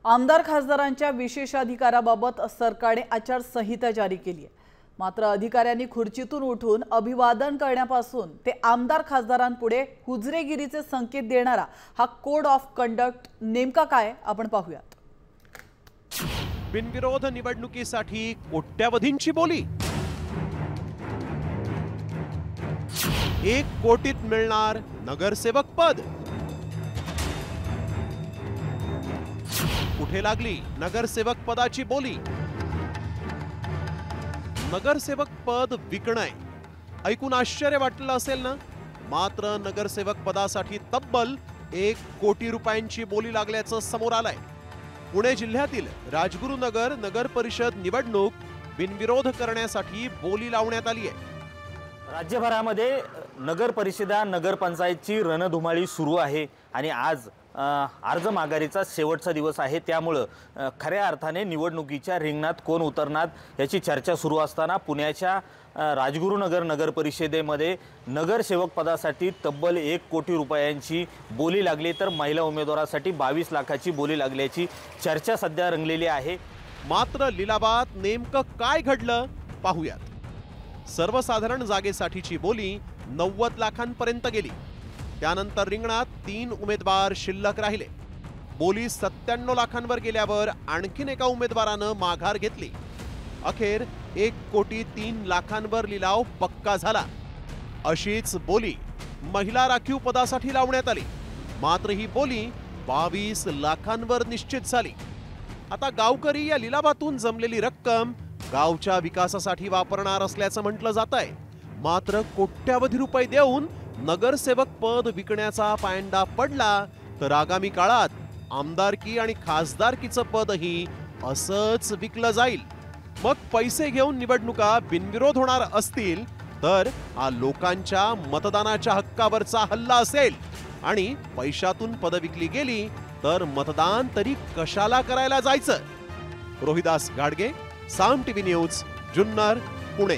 आमदार खासदारांच्या विशेषाधिकाराबाबत सरकारने आचारसंहिता जारी केली आहे। मात्र अधिकाऱ्यांनी खुर्चीतून उठून अभिवादन करण्यापासून ते आमदार खासदारांपुढे हुजरेगिरीचे संकेत देणारा हा कोड ऑफ कंडक्ट नेमका काय आपण पाहूयात। बिनविरोध निवडणुकीसाठी कोट्यावधींची बोली। 1 कोटीत मिळणार नगरसेवक पद। कुठे लागली नगरसेवक पदाची बोली। नगरसेवक पद विकणय ऐकून आश्चर्य वाटलं असेल ना। मात्र नगरसेवक पदासाठी तब्बल 1 कोटी रुपयांची बोली लागल्याचं समोर आलंय। पुणे जिल्ह्यातील राजगुरुनगर नगर परिषद निवडणूक बिनविरोध करण्यासाठी बोली लावण्यात आली आहे। राज्यभरामध्ये नगर परिषदा नगरपंचायतची रणधुमाळी सुरू आहे आणि आज अर्ज माघारीचा शेवटचा दिवस आहे। त्यामुळे खऱ्या अर्थाने निवडणुकीच्या रिंगणात कोण उतरणार याची चर्चा सुरू असताना पुण्याच्या राजगुरुनगर नगर परिषदेमध्ये नगरसेवक पदासाठी तब्बल 1 कोटी रुपयांची बोली लागली, तर महिला उमेदवारासाठी 22 लाखाची बोली लागल्याची चर्चा सध्या रंगलेली आहे। मात्र लिलावात नेमकं काय घडलं पाहूयात। सर्वसाधारण जागेसाठीची बोली 90 लाखांपर्यंत गेली। त्यानंतर रिंगणात 3 उमेदवार शिल्लक राहिले। बोली 97 लाखांवर गेल्यावर आणखीन एका उमेदवारानं माघार घेतली। अखेर 1 कोटी 3 लाखांवर लिलाव पक्का झाला। अशीच बोली महिला राखीव पदासाठी लावण्यात आली। मात्र ही बोली 22 लाखांवर निश्चित झाली। आता गावकरी या लिलावातून जमलेली रक्कम गावच्या विकासासाठी वापरणार असल्याचं म्हटलं जात आहे। मात्र कोट्यावधी रुपये देऊन नगरसेवक पद विकण्याचा पायंडा पडला तर आगामी काळात आमदारकी आणि खासदारकीचं पदही असंच विकलं जाईल। मग पैसे घेऊन निवडणुका बिनविरोध होणार असतील तर हा लोकांच्या मतदानाच्या हक्कावरचा हल्ला असेल आणि पैशातून पद विकली गेली तर मतदान तरी कशाला करायला जायचं। रोहिदास गाडगे, साम टीव्ही न्यूज, जुन्नर, पुणे।